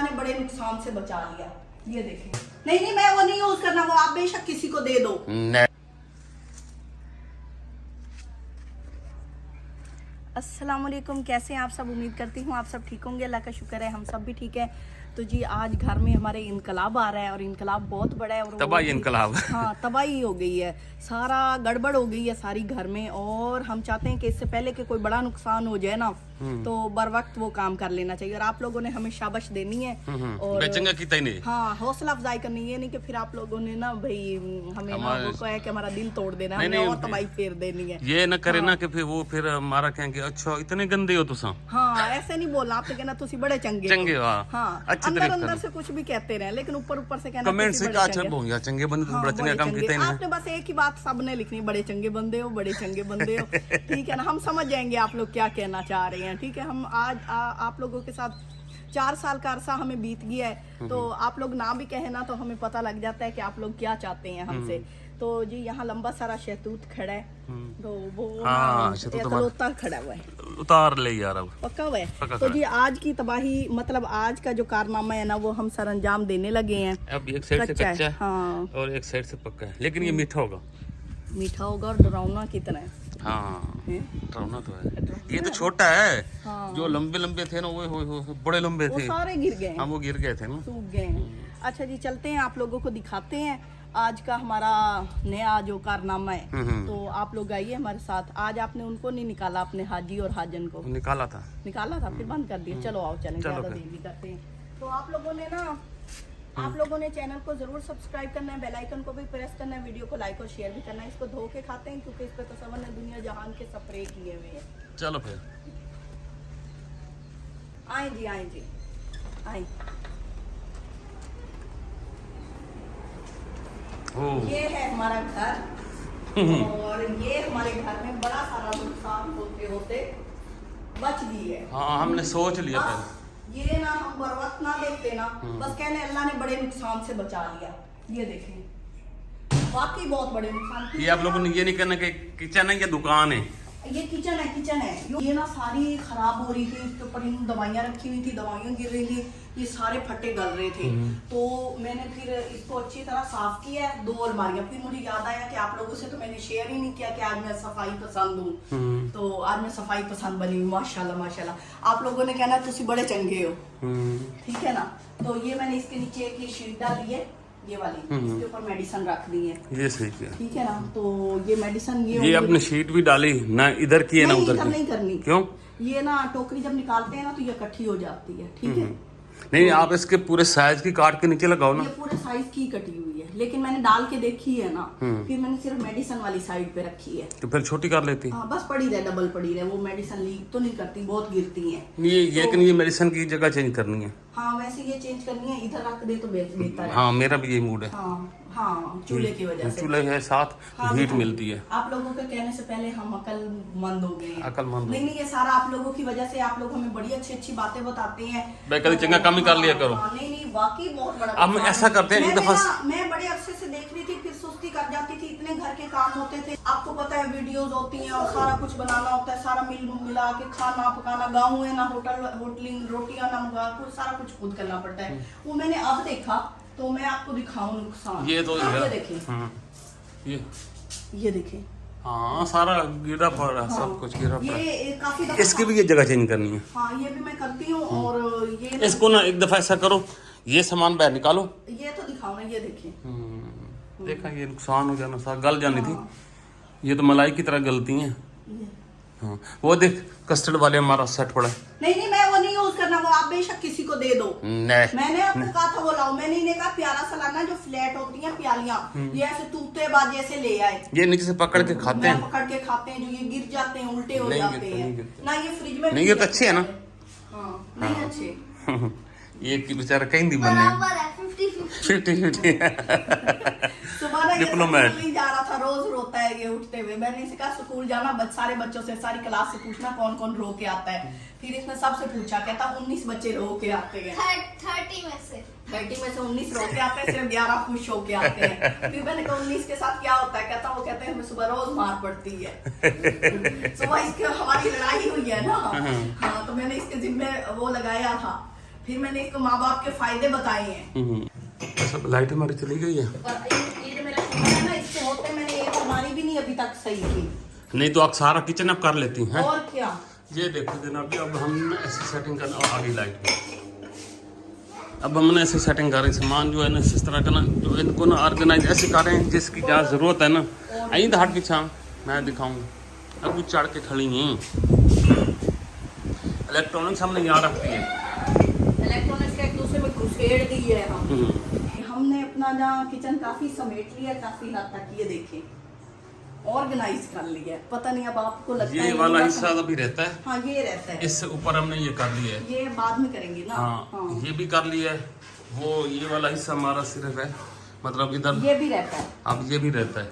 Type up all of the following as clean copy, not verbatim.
ने बड़े नुकसान से बचा लिया। ये देखें। नहीं नहीं, मैं वो नहीं यूज करना, वो आप बेशक किसी को दे दो। अस्सलाम वालेकुम, कैसे हैं आप सब? उम्मीद करती हूँ आप सब ठीक होंगे। अल्लाह का शुक्र है हम सब भी ठीक है। तो जी आज घर में हमारे इनकलाब आ रहा है और इनकलाब बहुत बड़ा है और तबाही इनकलाब हाँ तबाही हो गई है, सारा गड़बड़ हो गई है सारी घर में। और हम चाहते हैं कि इससे पहले कि कोई बड़ा नुकसान हो जाए ना तो बर वक्त वो काम कर लेना चाहिए। और आप लोगों ने हमें शाबाश देनी है और हाँ हौसला अफजाई करनी है, नहीं कि फिर आप लोगों ने ना भाई हमें ना वो है कि हमारा दिल तोड़ देना, हमें और तबाही फेर देनी है। ये न करे ना कि फिर वो फिर हमारा कहेंगे अच्छा इतने गंदे हो तुम। हाँ ऐसे नहीं बोलना, आपने कहना तुसी बड़े चंगे हो। हाँ अंदर अंदर से कुछ भी कहते रहे लेकिन ऊपर ऊपर से कहना कमेंट से क्या चंगे हो, चंगे बंदे तो बड़ा चंगे काम करते हैं। आपने बस एक ही बात सबने लिखनी, बड़े चंगे बंदे हो, बड़े चंगे बंदे हो। ठीक है ना, हम समझ जाएंगे आप लोग क्या कहना चाह रहे हैं। ठीक है, हम आज आप लोगों के साथ 4 साल का अरसा हमें बीत गया है, तो आप लोग ना भी कहे ना तो हमें पता लग जाता है कि आप लोग क्या चाहते हैं हमसे। तो जी यहाँ लंबा सारा शहतूत खड़ा है, तो वो एकलौता खड़ा हुआ है, उतार ले यार अब पक्का हुआ है। तो जी आज की तबाही मतलब आज का जो कारनामा है ना वो हम सर अंजाम देने लगे हैं। अब एक साइड से कच्चा है हाँ और एक साइड से पक्का है, लेकिन ये मीठा होगा। मीठा होगा और डरावना कितना है। हाँ डरावना तो है, ये तो छोटा है। हाँ। जो लंबे लंबे थे ना वो बड़े लंबे थे, सारे गिर गए। हाँ वो गिर गए थे ना, सूख गए। अच्छा जी चलते हैं, आप लोगों को दिखाते हैं आज का हमारा नया जो कारनामा है। तो आप लोग आइए हमारे साथ। आज आपने उनको नहीं निकाला, अपने हाजी और हाजन को निकाला था फिर बंद कर दिया। चलो आओ चलें, ज्यादा देर भी करते हैं। तो आप लोगों ने चैनल को जरूर सब्सक्राइब करना है, बेल आइकन को भी प्रेस करना है, वीडियो को लाइक और शेयर भी करना है। इसको धो के खाते हैं क्योंकि इस पे तो सबने दुनिया जहान के स्प्रे किए हुए हैं। चलो फिर आए जी आए। ये है हमारा घर और ये हमारे घर में बड़ा सारा नुकसान होते होते बच गई है। हाँ हमने सोच लिया था ये ना हम बर वक्त ना देखते ना, बस कहने अल्लाह ने बड़े नुकसान से बचा लिया। ये देखें वाकई बहुत बड़े नुकसान। ये आप लोगों ने ये नहीं करना कि किचन है या दुकान है, ये किचन है। ये ना सारी खराब हो रही थी, इसके ऊपर इन दवाइयाँ रखी हुई थी, दवाइयाँ गिर रही थी, ये सारे फटे गल रहे थे। तो मैंने फिर इसको अच्छी तरह साफ किया है, 2 अलमारियाँ। फिर मुझे याद आया कि आप लोगों से तो मैंने शेयर ही नहीं किया कि आज मैं सफाई पसंद हूँ। तो आज मैं सफाई पसंद बनी हूँ, माशाल्लाह। आप लोगों ने कहना तुसी बड़े चंगे हो, ठीक है ना। तो ये मैंने इसके नीचे एक शीट डाली है, ये वाली, इसके ऊपर मेडिसिन रख दी है। ये सही किया, ठीक है ना। तो ये मेडिसिन ये अपने शीट भी डाली ना, इधर की है ना उधर की नहीं करनी। क्यों? ये ना टोकरी जब निकालते हैं ना तो ये इकट्ठी हो जाती है, ठीक है। नहीं आप इसके पूरे साइज की काट के नीचे लगाओ ना। ये पूरे साइज की कटी हुई है, लेकिन मैंने डाल के देखी है ना, फिर मैंने सिर्फ मेडिसिन वाली साइड पे रखी है। तो फिर छोटी कर लेती। हाँ बस पड़ी रहे, डबल पड़ी रहे, वो मेडिसिन लीक तो नहीं करती, बहुत गिरती है। ये मेडिसिन की जगह चेंज करनी है। हाँ वैसे ये चेंज करनी है, इधर रख दे तो बेहतर है। हाँ मेरा भी यही मूड है। हाँ चूल्हे की वजह से, चूल्हे के साथ हीट मिलती है। आप लोगों के कहने से पहले हम अकलमंद हो गए हैं। अकलमंद नहीं ये सारा आप लोगों की वजह से, आप लोग हमें बड़ी अच्छी बातें बताते हैं। कभी चंगा कम ही कर लिया करो। नहीं वाकई बहुत बड़ा। अब ऐसा करते हैं, एक दफा मैं बड़े अरसे से देख रही थी, फिर सुस्ती कर जाती थी, इतने घर के काम होते थे। आपको पता है वीडियोस होती हैं और सारा कुछ बनाना होता है, सारा मिला के खाना पकाना। गाँव है ना, होटलिंग रोटियां ना मंगा, कुछ सारा कुछ खुद करना पड़ता है। वो मैंने अब देखा तो मैं आपको दिखाऊं नुकसान। ये तो ये देखें, ये देखें, हाँ सारा गिरा पड़ा, सब कुछ गिरा पड़ा। ये काफी इसकी भी ये जगह चेंज करनी है। हाँ ये भी मैं करती हूँ। और ये इसको ना एक दफा ऐसा करो, ये सामान बाहर निकालो। ये तो दिखाओ ना, ये देखिए। देखा ये नुकसान हो जाना, सारा गल जानी थी। ये तो मलाई की तरह गलती है। हाँ वो देख कस्टर्ड वाले हमारा सेट पड़ा है। नहीं मैं वो नहीं यूज करना, वो आप बेशक किसी को दे दो। मैंने आपको कहा था वो लाओ, मैंने इन्हें कहा प्यारा सा लाना, जो फ्लैट होती हैं प्यालियां, ये ऐसे टूटे बाद जैसे ले आए। ये नीचे से पकड़ के खाते हैं, जो ये गिर जाते हैं, उल्टे हो जाते हैं ना। ये फ्रिज में नहीं, ये तो अच्छे है ना। नहीं अच्छे ये बेचारा कहीं नहीं बने 50-50 सुबह ना डिप्लोमेट जा रहा था, रोज रोता है ये उठते हुए। मैंने इसे कहा स्कूल जाना, सारे बच्चों से, सारी क्लास से पूछना कौन कौन रो के आता है। फिर इसने सबसे पूछा, कहता 19 बच्चे रो के आते हैं। 30 में से 19 रो के आते हैं, सिर्फ 11 खुश होके आते हैं। फिर मैंने कहा 19 के साथ क्या होता है? कहता वो कहते हैं हमें सुबह रोज मार पड़ती है। सुबह इसके हमारी लड़ाई हुई है ना। हाँ तो मैंने इसके जिम्मे वो लगाया था फिर मैंने एक माँ बाप के फायदे बताए हैं। अच्छा लाइट हमारी चली गई है। पर ये जो मेरा किचन है ना, इससे होते मैंने एक अलमारी भी नहीं अभी तक सही की। नहीं तो आप सारा किचन अब कर लेती हैं। और क्या। ये देखो जनाब, अब हम ऐसी सेटिंग करना आगे लाइट में। अब हमने ऐसे सेटिंग कर रहे हैं, सामान जो है ना इस तरह का ना, जो इनको ना ऑर्गेनाइज ऐसे कर रहे हैं जिसकी जहाँ ज़रूरत है ना। आई तो हट की छाँ मैं दिखाऊंगा। अब वो चढ़ के खड़ी हैं। इलेक्ट्रॉनिक्स हमने यहाँ रख दिए। इलेक्ट्रॉनिक्स का एक दूसरे में घुसेड़ दी है हमने अपना जहाँ किचन काफी समेट लिया, काफी हद तक ये देखें ऑर्गेनाइज कर लिया है। पता नहीं अब आपको लगता है ये वाला हिस्सा अभी रहता है। हाँ ये रहता है। इससे ऊपर हमने ये कर लिया है। ये बाद में करेंगे ना। हाँ ये भी कर लिया है। वो ये वाला हिस्सा हमारा सिर्फ है, मतलब इधर ये भी रहता है। अब ये भी रहता है।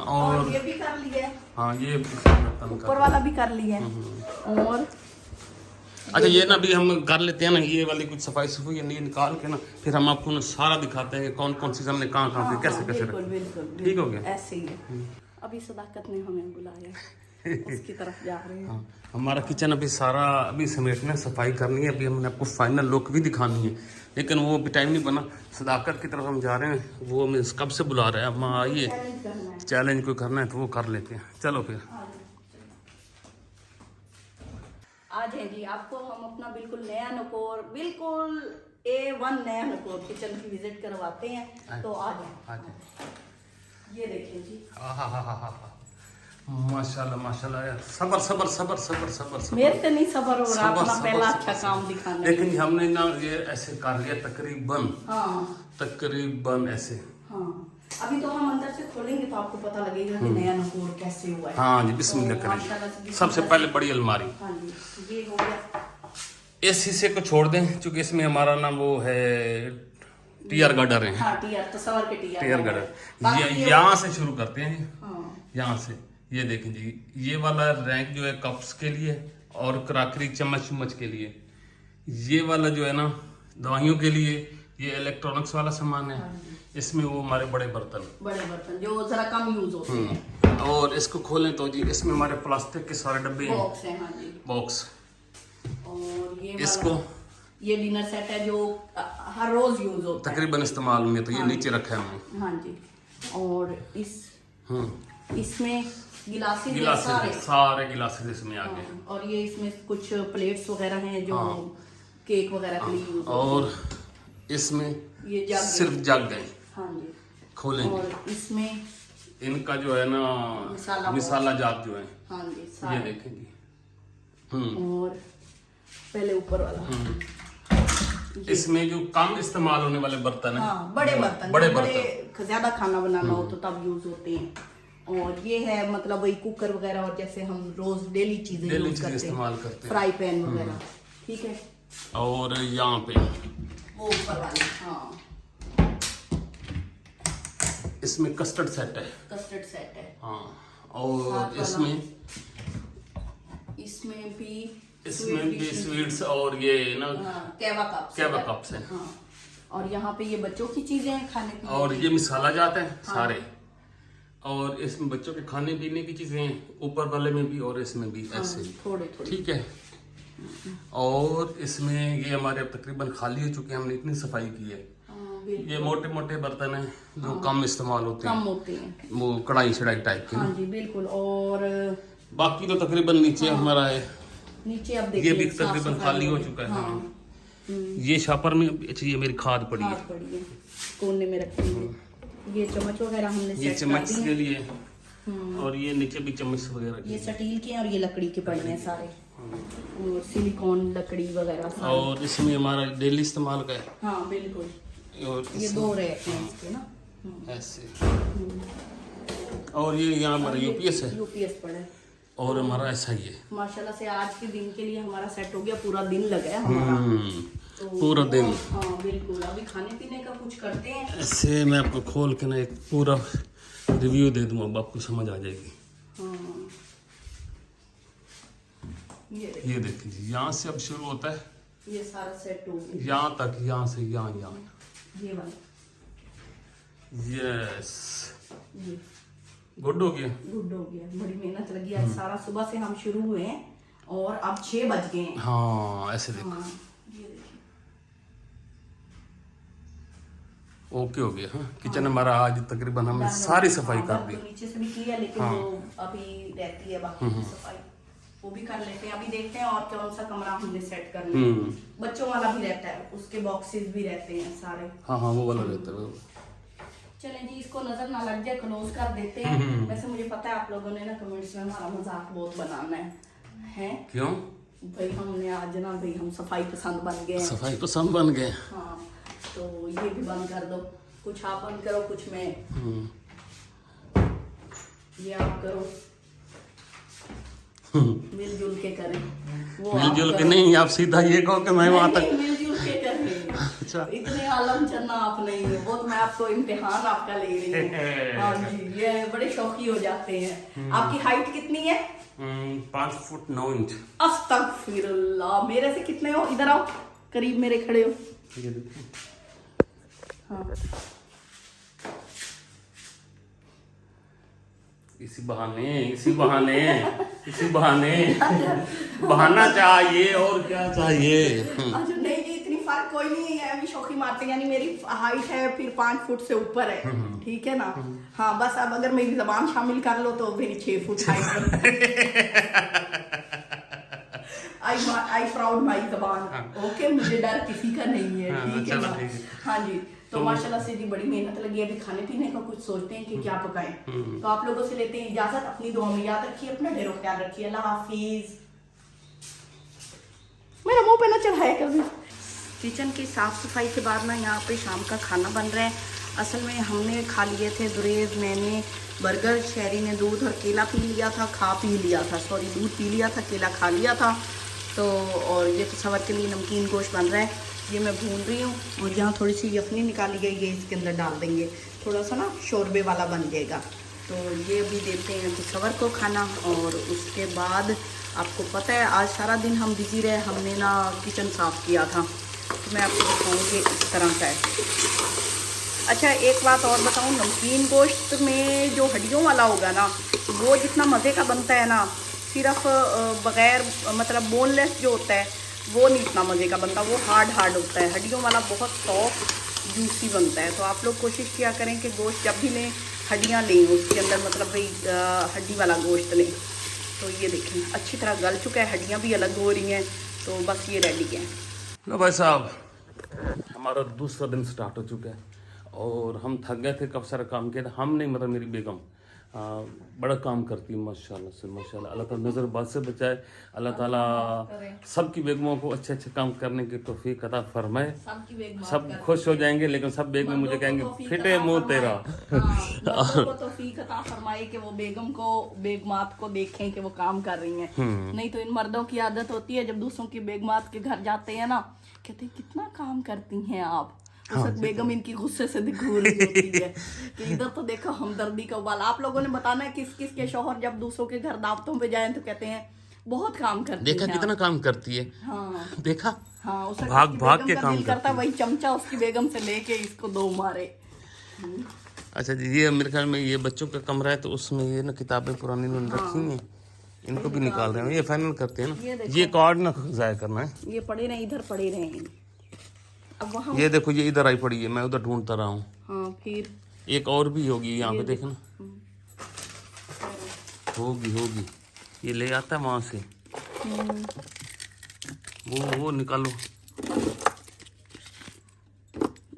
और ये भी कर लिया है। हाँ ये ऊपर वाला भी कर लिया है। और अच्छा ये ना भी हम कर लेते हैं ना, ये वाली कुछ सफाई सफाई ये निकाल के ना, फिर हम आपको ना सारा दिखाते हैं कि कौन कौन सी हमने कहाँ कहाँ कैसे कैसे रखे। ठीक हो गया। ऐसे ही है। अभी सदाकत ने हमें बुलाया, उसकी तरफ जा रहे हैं। हमारा किचन अभी सारा अभी समेटना, सफाई करनी है। अभी हमने आपको फाइनल लुक भी दिखानी है, लेकिन वो अभी टाइम नहीं बना। सदाकत की तरफ हम जा रहे हैं, वो हमें कब से बुला रहा है। अब आइए चैलेंज कोई करना है तो वो कर लेते हैं। चलो फिर आ जाए जी, आपको हम अपना बिल्कुल नया नकोर, बिल्कुल A1 नया नकोर किचन की विजिट करवाते हैं। तो आ जाए। ये देखिए जी, माशाल्लाह माशाल्लाह यार। सबर सबर सबर सबर सबर सबर मेरे से नहीं सबर हो रहा अपना पहला अच्छा काम दिखाने। लेकिन हमने ना ये ऐसे कर लिया तकरीबन। हाँ तकरीबन ऐसे। हाँ अभी तो हम अंदर से खोलेंगे तो आपको पता लगेगा कि नया नकोर कैसे हुआ है। हाँ जी बिस्मिल्लाह करें। सबसे पहले बड़ी अलमारी। हाँ जी ये हो गया। इस हिस्से को छोड़ दें क्योंकि इसमें हमारा ना वो है टीयर गार्डर है। हाँ टीयर तो सवर के टीयर गार्डर। यहाँ से शुरू करते हैं जी। यहाँ से ये देखें जी, ये वाला रैंक जो है कप्स के लिए और क्राकरी चम्मच चम्मच के लिए। ये वाला जो है ना दवाइयों के लिए। ये इलेक्ट्रॉनिक्स वाला सामान है। इसमें वो हमारे बड़े बर्तन जो जरा कम यूज होते हैं। और इसको खोलें तो जी इसमें हमारे प्लास्टिक के सारे डब्बे हैं। बॉक्स है। हाँ जी बॉक्स। और ये इसको ये डिनर सेट है जो हर रोज यूज होता है तकरीबन इस्तेमाल में। तो ये नीचे रखा है हमने। हाँ जी। और इसमें गिलासेस सारे गिलासेस इसमें आ गए। और ये इसमें कुछ प्लेट्स वगैरह हैं जो केक वगैरह के लिए यूज। और इसमें ये जग सिर्फ जग गए। हाँ जी खोलेंगे। और इसमें इनका जो है ना मिसाला जात जो है। हाँ जी ये देखेंगे। और पहले ऊपर वाला इसमें जो कम इस्तेमाल होने वाले बर्तन है। बड़े बर्तन ज्यादा खाना बनाना हो तो तब यूज होते हैं। और ये है मतलब वही कुकर वगैरह और जैसे हम रोज डेली चीजें इस्तेमाल करते हैं। फ्राई पैन वगैरह। ठीक है। और यहाँ पे वो ऊपर वाली। इसमें कस्टर्ड सेट है। हाँ और इसमें भी स्वीट्स और ये ना केवा कप्स है। हाँ। और यहाँ पे ये बच्चों की चीजें हैं खाने पीने और ये मिसाला जाते हैं सारे। और इसमें बच्चों के खाने पीने की चीजें हैं, ऊपर वाले में भी और इसमें भी ऐसे थोड़े। ठीक है। और इसमें ये हमारे अब तकरीबन खाली हो चुके हैं, हमने इतनी सफाई की है। ये मोटे मोटे बर्तन हैं जो कम इस्तेमाल होते हैं। वो कढ़ाई शढ़ाई टाइप के। हाँ जी बिल्कुल। और बाकी तो तकरीबन नीचे हमारा है। नीचे अब देखिए ये भी तकरीबन खाली हो चुका है। ये शापर में अच्छा ये मेरी खाद पड़ी है कोने में रखी है। ये चम्मच वगैरह हमने ये चम्मच के लिए। और ये नीचे भी चम्मच वगैरह ये स्टील के और ये लकड़ी के पड़े हैं सारे। और सिलिकॉन लकड़ी वगैरह। और इसमें हमारा डेली इस्तेमाल का है। हाँ बिल्कुल। और ये 2 रैक हैं इसके ना ऐसे। और ये यहाँ हमारा यूपीएस पड़ा है। और हमारा ऐसा ही है। माशाल्लाह से आज के दिन के लिए हमारा सेट हो गया। पूरा दिन लगा है हमारा। तो पूरा दिन। हाँ बिल्कुल। अभी खाने पीने का कुछ करते हैं। ऐसे मैं आपको खोल के ना एक पूरा रिव्यू दे दूंगा, अब आपको समझ आ जाएगी। ये देखिए यहाँ से अब शुरू होता है। ये सारा सेट हो गया यहाँ तक, यहाँ से यहाँ ये वाला। यस गुड हो गया। बड़ी मेहनत लगी आज। सारा सुबह से हम शुरू हुए हैं और अब 6 बज गए हैं। हाँ ऐसे देखो। ये देखिए ओके हो गया। हाँ किचन हमारा आज तकरीबन हमने सारी सफाई कर दी। तो नीचे से भी की है लेकिन वो अभी रहती है बाकी की सफाई, वो भी कर लेते हैं। अभी देखते हैं और कौन सा कमरा हमने सेट करना है। बच्चों वाला भी रहता है, उसके बॉक्सेस भी रहते हैं सारे। हाँ हाँ वो वाला रहता है। चलें जी, इसको नजर ना लग जाए क्लोज कर देते हैं। वैसे मुझे पता है आप लोगों ने ना कमेंट्स में हमारा मजाक बहुत बनाना है क्यों भाई? हमने आज ना भाई हम सफाई पसंद बन गए हैं। सफाई पसंद बन गए। हाँ तो ये भी बंद कर दो, कुछ आप बंद करो कुछ मैं, ये आप करो, मिलजुल के करें। वो मिलजुल के नहीं, आप सीधा ये कहो कि मैं वहां तक मिलजुल के करें। अच्छा इतने आलम चन्ना आप नहीं है, वो तो मैं आपको इम्तिहान आपका ले रही हूँ। हाँ जी, ये बड़े शौकी हो जाते हैं। आपकी हाइट कितनी है? 5 फुट 9 इंच। अस्तगफिरुल्लाह, मेरे से कितने हो? इधर आओ, करीब मेरे खड़े हो। हाँ इसी बहाने बहाना चाहिए और क्या चाहिए। अच्छा नहीं जी, इतनी फर्क कोई नहीं है, अभी शौकी मारते हैं। यानी मेरी हाइट है फिर 5 फुट से ऊपर है, ठीक है ना? हाँ बस अब अगर मेरी जबान शामिल कर लो तो मेरी 6 फुट हाइट। आई प्राउड माई जबान। ओके, मुझे डर किसी का नहीं है, ठीक है ना? हाँ जी, तो माशाल्लाह से जी बड़ी मेहनत लगी है। अभी खाने पीने का कुछ सोचते हैं कि क्या पकाएं। तो आप लोगों से लेते हैं इजाजत। अपनी दुआ में याद रखिए, अपना ढेरों ख्याल रखिए। अल्लाह हाफिज। मेरा मुंह पे ना चढ़ाया कभी। किचन की साफ सफाई के बाद ना यहाँ पे शाम का खाना बन रहा है। असल में हमने खा लिए थे गुरेज, मैंने बर्गर, शहरी ने दूध और केला पी लिया था, दूध पी लिया था, केला खा लिया था। तो और ये पेशावर के लिए नमकीन गोश्त बन रहा है, ये मैं भून रही हूँ। और यहाँ थोड़ी सी यखनी निकाली गई है, इसके अंदर डाल देंगे, थोड़ा सा ना शोरबे वाला बन जाएगा। तो ये भी देते हैं पेशावर को खाना। और उसके बाद आपको पता है आज सारा दिन हम बिज़ी रहे, हमने ना किचन साफ़ किया था, तो मैं आपको बताऊँगी इस तरह का है। अच्छा एक बात और बताऊँ, नमकीन गोश्त में जो हड्डियों वाला होगा ना, वो जितना मज़े का बनता है ना, सिर्फ बग़ैर मतलब बोनलेस जो होता है वो नहीं इतना मज़े का बनता, वो हार्ड होता है। हड्डियों वाला बहुत सॉफ्ट जूसी बनता है। तो आप लोग कोशिश किया करें कि गोश्त जब भी लें हड्डियाँ लें, उसके अंदर मतलब भाई हड्डी वाला गोश्त लें। तो ये देखें अच्छी तरह गल चुका है, हड्डियाँ भी अलग हो रही हैं, तो बस ये रेडी है। लो भाई साहब, हमारा दूसरा दिन स्टार्ट हो चुका है और हम थक गए थे, कब सारा काम किया था। हम नहीं मतलब मेरी बेगम बड़ा काम करती है माशाल्लाह से माशाल्लाह। अल्लाह ताला नज़र बात से बचाए, अल्लाह ताला सबकी बेगमों को अच्छे अच्छे काम करने की तौफीक अता फरमाए। सब खुश हो जाएंगे, लेकिन सब बेगम मुझे कहेंगे फिटे मुंह तेरा। तौफीक अता फरमाए कि वो बेगम को, बेगमात को देखें कि वो काम कर रही हैं। नहीं तो इन मर्दों की आदत होती है, जब दूसरों की बेगमात के घर जाते हैं ना, कहते हैं कितना काम करती हैं आप। हाँ, बेगम इनकी गुस्से से घूर रही होती है कि इधर तो देखो हमदर्दी का उबाल। आप लोगों ने बताना है किस किस के शौहर जब दूसरों के घर दावतों पे जाएं तो कहते हैं बहुत काम करती है। देखा कितना काम करती है। हाँ देखा। हाँ, उसे भाग के काम करता है, वही चमचा उसकी बेगम से लेके इसको दो मारे। अच्छा जी, ये मेरे ख्याल में ये बच्चों का कमरा है, तो उसमें ये ना किताबें पुरानी उन्होंने रखी हैं, इनको भी निकाल रहे हैं। ये फाइनल करते हैं ना, ये कार्ड ना जाया करना है, ये पड़े रहे, इधर पड़े रहे। अब वहाँ ये देखो ये इधर आई पड़ी है, मैं उधर ढूंढता रहा हूँ। हाँ, फिर एक और भी होगी यहाँ पे, देखना होगी ये ले आता है वहां से। वो निकालो,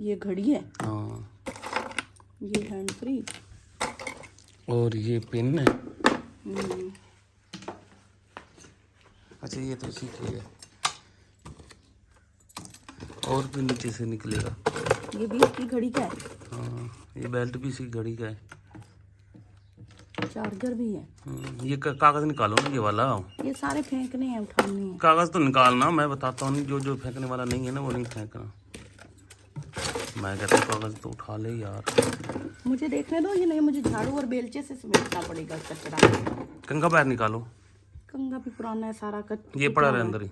ये घड़ी है। हाँ, ये हैंड फ्री और ये पेन है। अच्छा ये तो सीख लिया, और भी नीचे से निकलेगा। ये भी इसकी घड़ी का है। हाँ, ये बेल्ट भी इसकी घड़ी का है, चार्जर भी है। ये कागज निकालो ना, ये वाला। ये सारे फेंकने हैं, उठाने हैं। कागज तो निकालना, मैं बताता हूँ, जो फेंकने वाला नहीं है ना वो नहीं फेंकना। मैं कहता हूँ कागज तो उठा ले यार। मुझे देखने दो, ये नहीं, मुझे झाड़ू और बेलचे से समेटना पड़ेगा कचरा। कंघा पैर निकालो। कंघा भी पुराना है सारा, ये पड़ा रहे अंदर ही,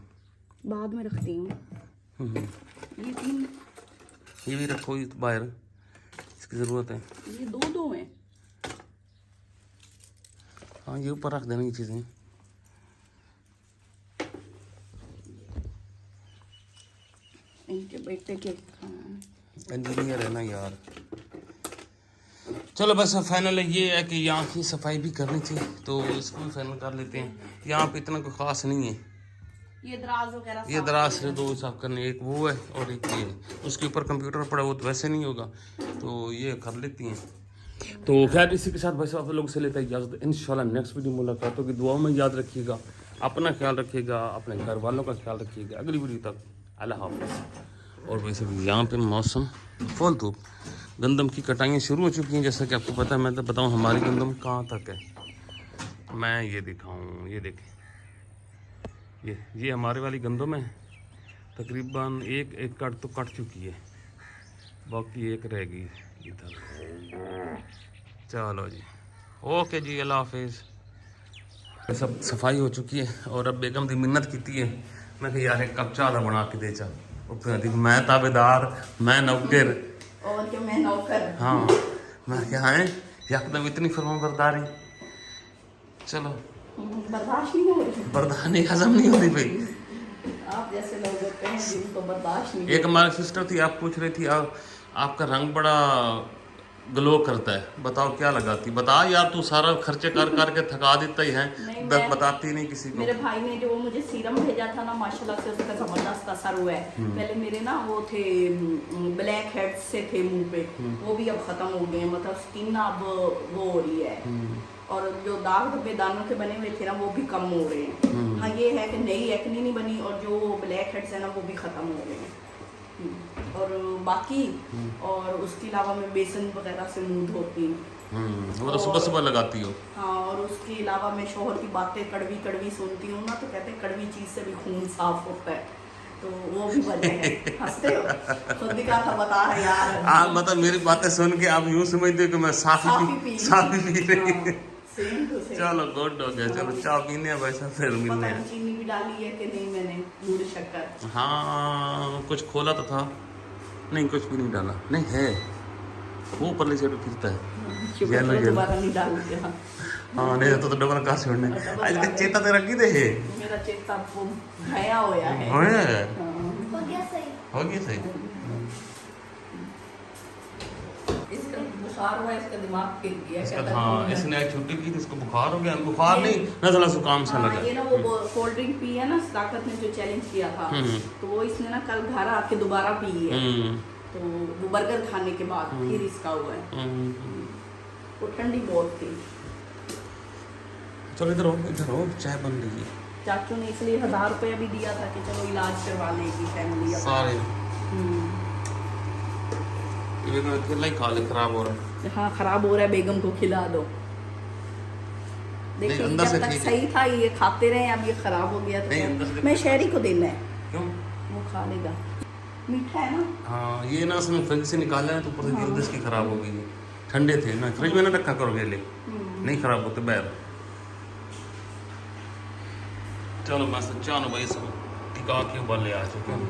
बाद में रखती हूँ। ये भी रखो, ये बाहर, इसकी जरूरत है। ये दो हैं। हाँ, ये ऊपर रख देना ये चीजें। इनके बेटे के इंजीनियर है ना यार। चलो बस फाइनल ये है कि यहाँ की सफाई भी करनी चाहिए, तो इसको भी फाइनल कर लेते हैं। यहाँ पे इतना कोई ख़ास नहीं है, ये दराज वगैरह ये दराज से दो साफ करने, एक वो है और एक ये है। उसके ऊपर कंप्यूटर पड़ा, वो तो वैसे नहीं होगा, तो ये कर लेती हैं। तो खैर इसी के साथ भाई साहब आप लोग से लेता है इजाज़त। इंशाल्लाह नेक्स्ट वीडियो मुलाकात होगी। दुआओं में याद रखिएगा, अपना ख्याल रखिएगा, अपने घर वालों का ख्याल रखिएगा। अगली वीडियो तक अल्लाह हाफ़िज़। और वैसे भी यहाँ पे मौसम फुल धूप, गंदम की कटाइयाँ शुरू हो चुकी हैं जैसा कि आपको पता है। मैं तो बताऊँ हमारी गंदम कहाँ तक है, मैं ये दिखाऊँ, ये देखें, ये हमारे वाली गंदम है, तकरीबन एक कट तो कट चुकी है, बाकी एक रह गई इधर। चलो जी, ओके जी, अल्लाह हाफिज़। सब सफाई हो चुकी है और अब बेगम की मिन्नत की है। मैं कहा यार एक कप चाह बना के दे चा, मैं ताबेदार, मैं नौकर, और क्या मैं नौकर। हाँ मैं क्या है यकदम इतनी फरमा बरदारी। चलो बर्दाश्त नहीं हो रही, बर्दाश्त नहीं, हजम नहीं हो रही भाई। आप जैसे लोग होते हैं जिनको बर्दाश्त नहीं। एक हमारी सिस्टर थी, आप पूछ रही थी आपका रंग बड़ा ग्लो करता है, बताओ क्या लगाती, बता यार तू सारा खर्चे कर करके थका देता ही है, बताती नहीं किसी को। मेरे भाई ने जो मुझे सीरम भेजा था ना, माशाल्लाह से उसका जबरदस्त असर हुआ है। पहले मेरे ना वो थे ब्लैक हेड्स से थे मुंह पे, वो भी अब खत्म हो गए, मतलब स्किन ना अब वो हो रही है, और जो दाग धब्बे दानों के बने हुए थे ना वो भी कम हो रहे हैं। हाँ ये है कि नई एक्ने नहीं बनी, और जो ब्लैक हेड्स है ना वो भी खत्म हो रहे हैं। और बाकी और उसके अलावा मैं बेसन वगैरह से मुंह धोती हूँ। वो तो सुबह सुबह लगाती हो। हाँ, और उसके अलावा मैं शोहर की बातें कड़वी कड़वी सुनती हूँ ना, तो कहते हैं कड़वी चीज़ से भी खून साफ होता है, तो वो भी वजह है। हंसते हो, खुद भी कहा था बता है यार। मतलब मेरी बातें सुन के आप यूँ समझते हो कि मैं साफी पी रही। चलो गुड हो गया, चलो चाय पीने हैं वैसा, फिर मिलने हैं। चीनी भी डाली है कि नहीं मैंने, गुड़ शक्कर। हाँ कुछ खोला तो था, नहीं कुछ भी नहीं डाला, नहीं है वो परले से फिरता है, येलो दोबारा नहीं डाल दिया। हाँ नहीं तो डबल का छोड़ने आज का चेता तेरा की दे है, मेरा चेता वो घाया होया है। हो गया सही। इसका बुखार हुआ, इसका दिमाग फिर गया। इसका हाँ इसने आज छुट्टी की तो इसको बुखार हो गया, बुखार नहीं नज़ला जुकाम सा लगा। ये ना वो कोल्ड ड्रिंक पी है ना, सदाकत ने जो चैलेंज किया था, तो वो इसने ना कल घर आके दोबारा पी है, तो वो बर्गर खाने के बाद फिर इसका हुआ है। वो ठंडी बहुत थी। चलो इधर हो चाय बन रही है। चाचू ने इसलिए 1000 रुपया भी दिया था कि चलो इलाज करवा लेगी फैमिली सारे अकेला ही खा ले, खराब हो रहा है। हाँ खराब हो रहा है, बेगम को खिला दो। देखिए जब तक सही था ये खाते रहे, अब ये खराब हो गया तो मैं शहरी को देना है। क्यों? वो खा लेगा, मीठा है ना। हाँ ये ना उसने फ्रिज से निकाला है तो ऊपर से जल्दी इसकी खराब हो गई है। ठंडे थे ना, फ्रिज में ना रखा करोगे, ले नहीं खराब होते बैर। चलो बस चानो भाई सब टिका के उबाले आ चुके हैं।